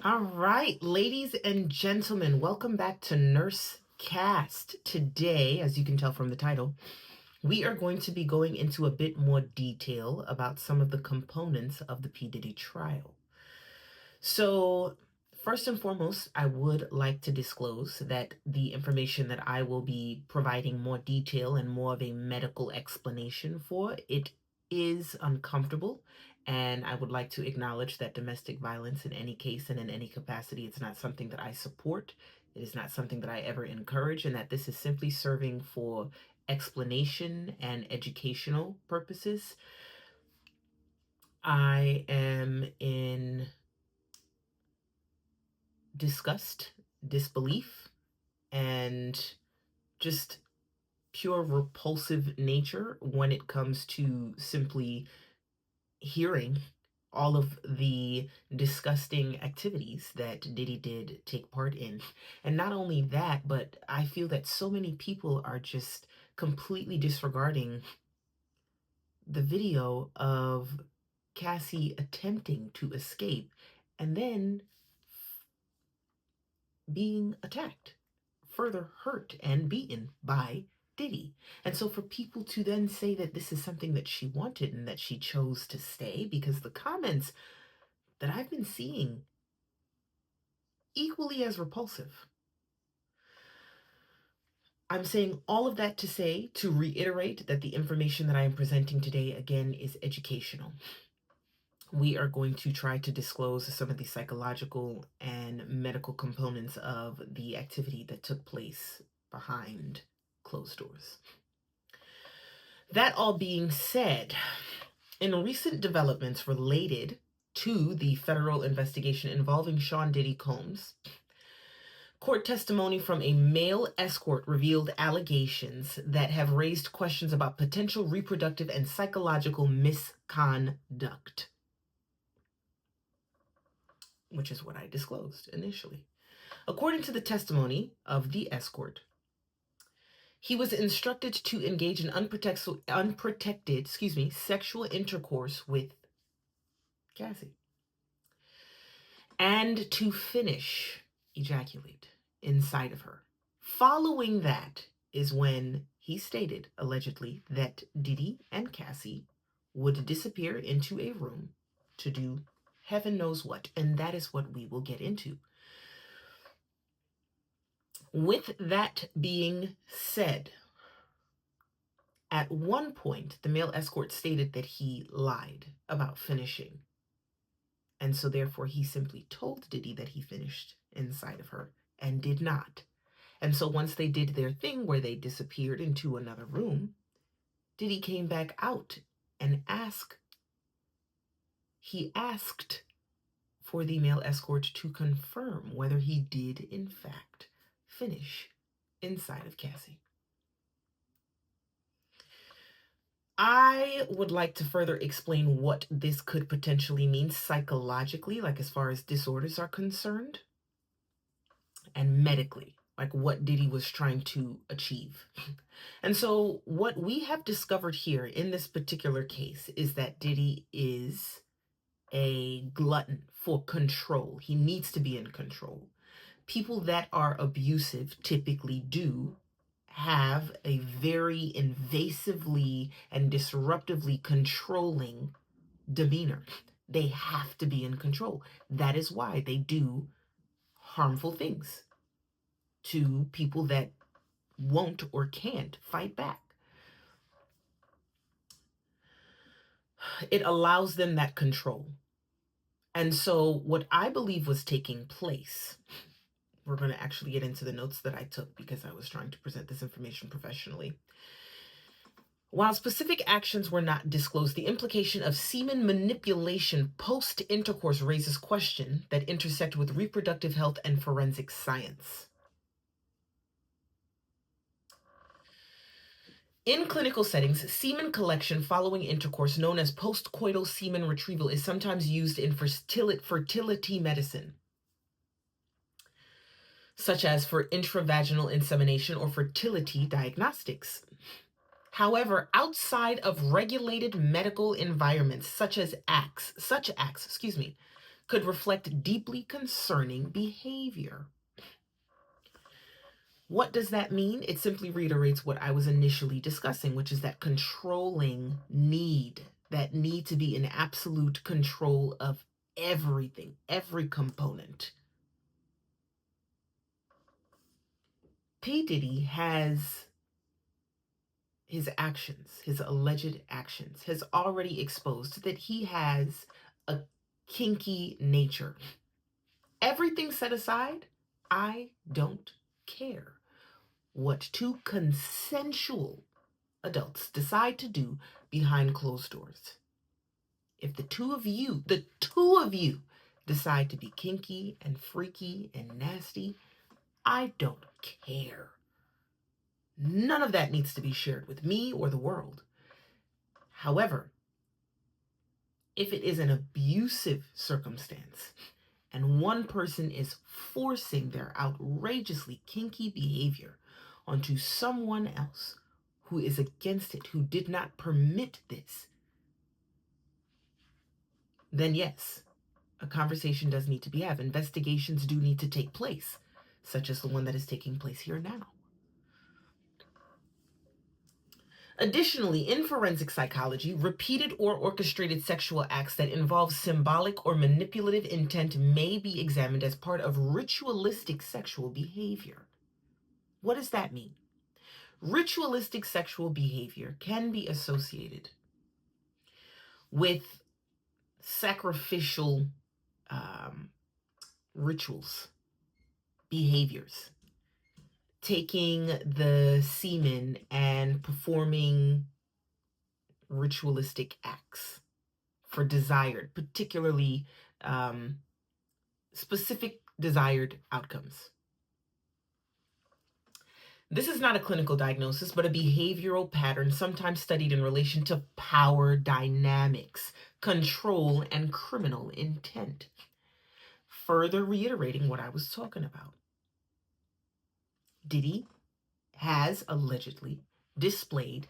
All right, ladies and gentlemen, welcome back to Nurse Cast. Today, as you can tell from the title, we are going to be going into a bit more detail about some of the components of the P. Diddy trial. So, first and foremost, I would like to disclose that the information that I will be providing more detail and more of a medical explanation for, it is uncomfortable. And I would like to acknowledge that domestic violence in any case and in any capacity, it's not something that I support. It is not something that I ever encourage, and that this is simply serving for explanation and educational purposes. I am in disgust, disbelief, and just pure repulsive nature when it comes to simply hearing all of the disgusting activities that Diddy did take part in. And not only that, but I feel that so many people are just completely disregarding the video of Cassie attempting to escape and then being attacked, further hurt and beaten by Diddy. And so for people to then say that this is something that she wanted and that she chose to stay, because the comments that I've been seeing equally as repulsive. I'm saying all of that to say, to reiterate that the information that I am presenting today, again, is educational. We are going to try to disclose some of the psychological and medical components of the activity that took place behind closed doors. That all being said, in recent developments related to the federal investigation involving Sean Diddy Combs, court testimony from a male escort revealed allegations that have raised questions about potential reproductive and psychological misconduct, which is what I disclosed initially. According to the testimony of the escort, he was instructed to engage in unprotected sexual intercourse with Cassie and to ejaculate inside of her. Following that is when he stated, allegedly, that Diddy and Cassie would disappear into a room to do heaven knows what, and that is what we will get into. With that being said, at one point, the male escort stated that he lied about finishing. And so therefore, he simply told Diddy that he finished inside of her and did not. And so once they did their thing where they disappeared into another room, Diddy came back out and he asked for the male escort to confirm whether he did in fact finish inside of Cassie. I would like to further explain what this could potentially mean psychologically, like as far as disorders are concerned, and medically, like what Diddy was trying to achieve. And so what we have discovered here in this particular case is that Diddy is a glutton for control. He needs to be in control. People that are abusive typically do have a very invasively and disruptively controlling demeanor. They have to be in control. That is why they do harmful things to people that won't or can't fight back. It allows them that control. And so what I believe was taking place, we're going to actually get into the notes that I took because I was trying to present this information professionally. While specific actions were not disclosed, the implication of semen manipulation post-intercourse raises questions that intersect with reproductive health and forensic science. In clinical settings, semen collection following intercourse, known as postcoital semen retrieval, is sometimes used in fertility medicine, such as for intravaginal insemination or fertility diagnostics. However, outside of regulated medical environments, such acts could reflect deeply concerning behavior. What does that mean? It simply reiterates what I was initially discussing, which is that controlling need, that need to be in absolute control of everything, every component. P. Diddy has his actions, his alleged actions, has already exposed that he has a kinky nature. Everything set aside, I don't care what two consensual adults decide to do behind closed doors. If the two of you decide to be kinky and freaky and nasty, I don't care. None of that needs to be shared with me or the world. However, if it is an abusive circumstance and one person is forcing their outrageously kinky behavior onto someone else who is against it, who did not permit this, then yes, a conversation does need to be had. Investigations do need to take place, such as the one that is taking place here now. Additionally, in forensic psychology, repeated or orchestrated sexual acts that involve symbolic or manipulative intent may be examined as part of ritualistic sexual behavior. What does that mean? Ritualistic sexual behavior can be associated with sacrificial rituals, behaviors, taking the semen and performing ritualistic acts for desired, particularly specific desired outcomes. This is not a clinical diagnosis, but a behavioral pattern sometimes studied in relation to power dynamics, control, and criminal intent. Further reiterating what I was talking about. Diddy has allegedly displayed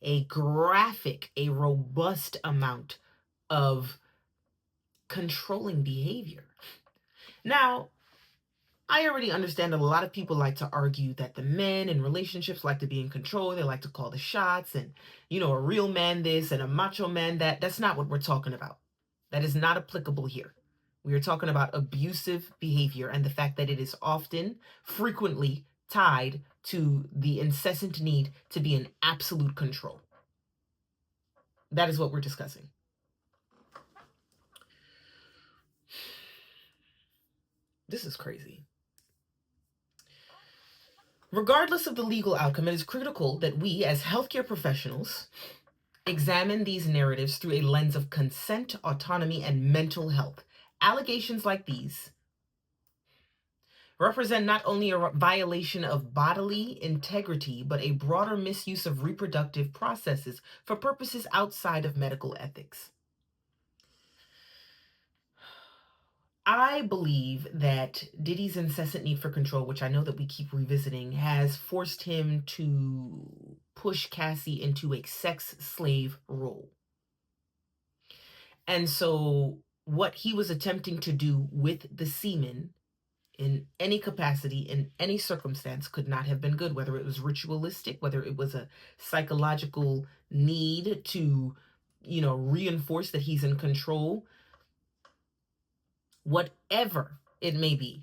a graphic, a robust amount of controlling behavior. Now, I already understand that a lot of people like to argue that the men in relationships like to be in control. They like to call the shots and, a real man this and a macho man that. That's not what we're talking about. That is not applicable here. We are talking about abusive behavior and the fact that it is often, frequently tied to the incessant need to be in absolute control. That is what we're discussing. This is crazy. Regardless of the legal outcome, it is critical that we, as healthcare professionals, examine these narratives through a lens of consent, autonomy, and mental health. Allegations like these represent not only a violation of bodily integrity, but a broader misuse of reproductive processes for purposes outside of medical ethics. I believe that Diddy's incessant need for control, which I know that we keep revisiting, has forced him to push Cassie into a sex slave role. And so what he was attempting to do with the semen in any capacity, in any circumstance, could not have been good, whether it was ritualistic, whether it was a psychological need to, reinforce that he's in control. Whatever it may be,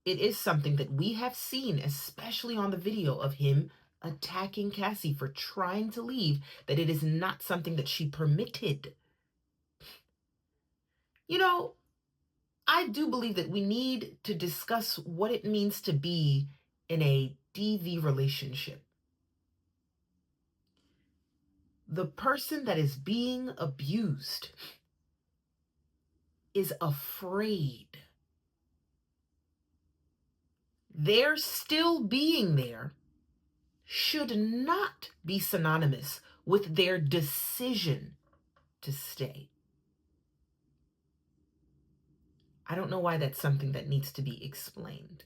it is something that we have seen, especially on the video of him attacking Cassie for trying to leave, that it is not something that she permitted. I do believe that we need to discuss what it means to be in a DV relationship. The person that is being abused is afraid. Their still being there should not be synonymous with their decision to stay. I don't know why that's something that needs to be explained.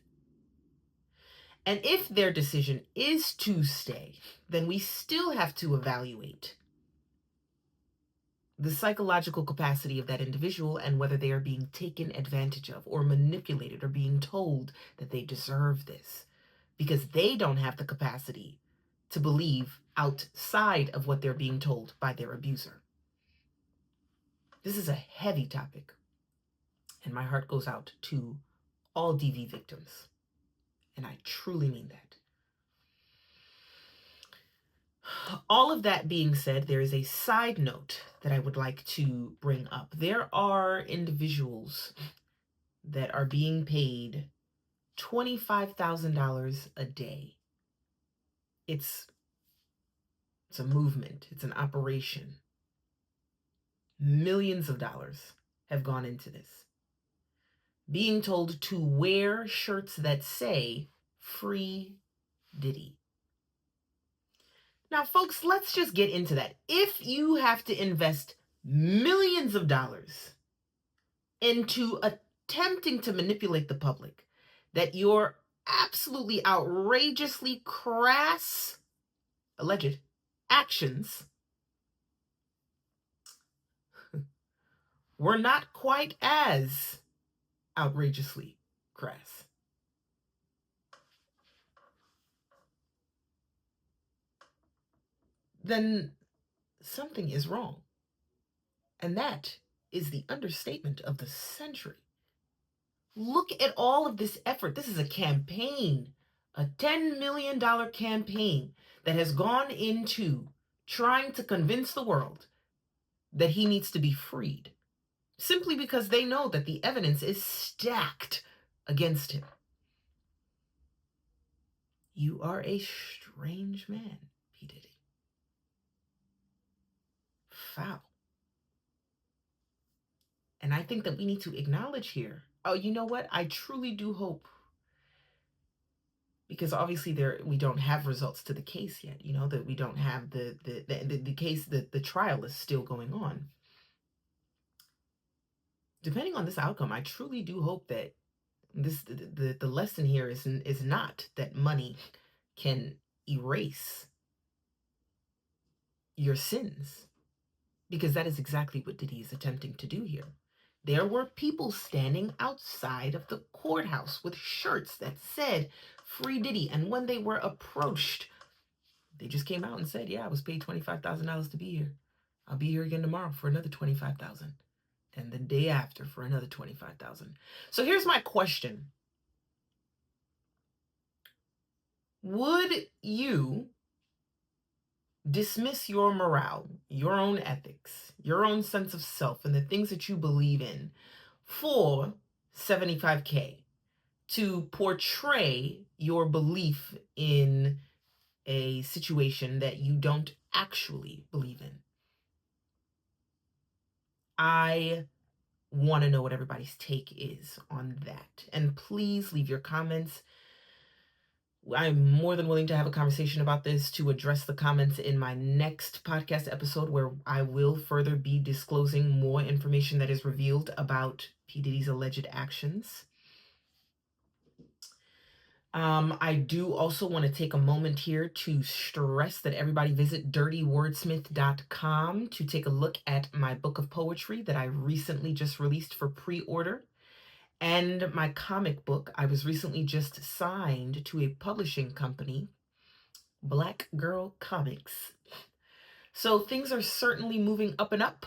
And if their decision is to stay, then we still have to evaluate the psychological capacity of that individual and whether they are being taken advantage of or manipulated or being told that they deserve this because they don't have the capacity to believe outside of what they're being told by their abuser. This is a heavy topic, and my heart goes out to all DV victims, and I truly mean that. All of that being said, there is a side note that I would like to bring up. There are individuals that are being paid $25,000 a day. It's a movement. It's an operation. Millions of dollars have gone into this. Being told to wear shirts that say "Free Diddy." Now, folks, let's just get into that. If you have to invest millions of dollars into attempting to manipulate the public, that your absolutely outrageously crass alleged actions were not quite as outrageously crass, then something is wrong. And that is the understatement of the century. Look at all of this effort. This is a campaign, a $10 million campaign that has gone into trying to convince the world that he needs to be freed, simply because they know that the evidence is stacked against him. You are a strange man, P. Diddy. Foul. And I think that we need to acknowledge here. Oh, you know what? I truly do hope, because obviously we don't have results to the case yet, that we don't have the case, the trial is still going on. Depending on this outcome, I truly do hope that the lesson here is not that money can erase your sins, because that is exactly what Diddy is attempting to do here. There were people standing outside of the courthouse with shirts that said "Free Diddy," and when they were approached, they just came out and said, "Yeah, I was paid $25,000 to be here. I'll be here again tomorrow for another $25,000, and the day after for another $25,000." So here's my question: would you dismiss your morale, your own ethics, your own sense of self, and the things that you believe in for $75K to portray your belief in a situation that you don't actually believe in? I want to know what everybody's take is on that. And please leave your comments. I'm more than willing to have a conversation about this, to address the comments in my next podcast episode, where I will further be disclosing more information that is revealed about P. Diddy's alleged actions. I do also want to take a moment here to stress that everybody visit dirtywordsmith.com to take a look at my book of poetry that I recently just released for pre-order, and my comic book. I was recently just signed to a publishing company, Black Girl Comics. So things are certainly moving up and up.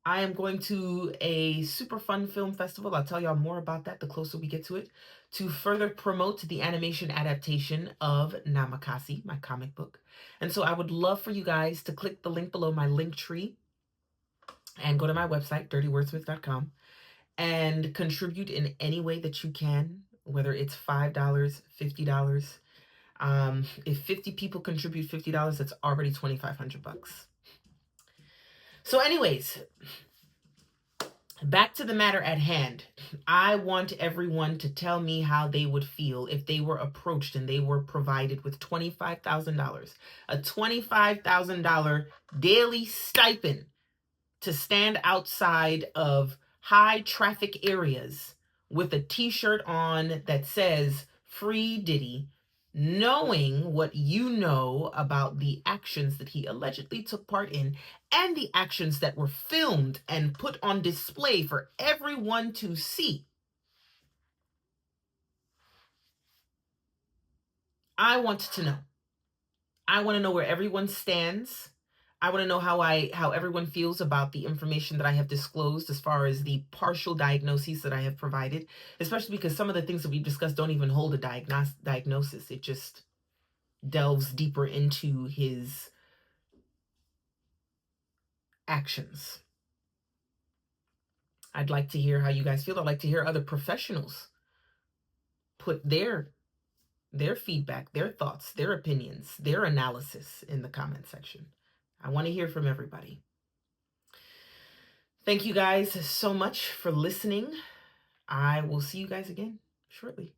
I am going to a super fun film festival. I'll tell y'all more about that the closer we get to it, to further promote the animation adaptation of Namakasi, my comic book. And so I would love for you guys to click the link below my link tree and go to my website, dirtywordsmith.com, and contribute in any way that you can, whether it's $5, $50. If 50 people contribute $50, that's already $2,500. So anyways, back to the matter at hand. I want everyone to tell me how they would feel if they were approached and they were provided with $25,000, a $25,000 daily stipend to stand outside of high traffic areas with a t-shirt on that says "Free Diddy," knowing what you know about the actions that he allegedly took part in and the actions that were filmed and put on display for everyone to see. I want to know. I want to know where everyone stands. I want to know how everyone feels about the information that I have disclosed as far as the partial diagnoses that I have provided, especially because some of the things that we've discussed don't even hold a diagnosis. It just delves deeper into his actions. I'd like to hear how you guys feel. I'd like to hear other professionals put their feedback, their thoughts, their opinions, their analysis in the comment section. I want to hear from everybody. Thank you guys so much for listening. I will see you guys again shortly.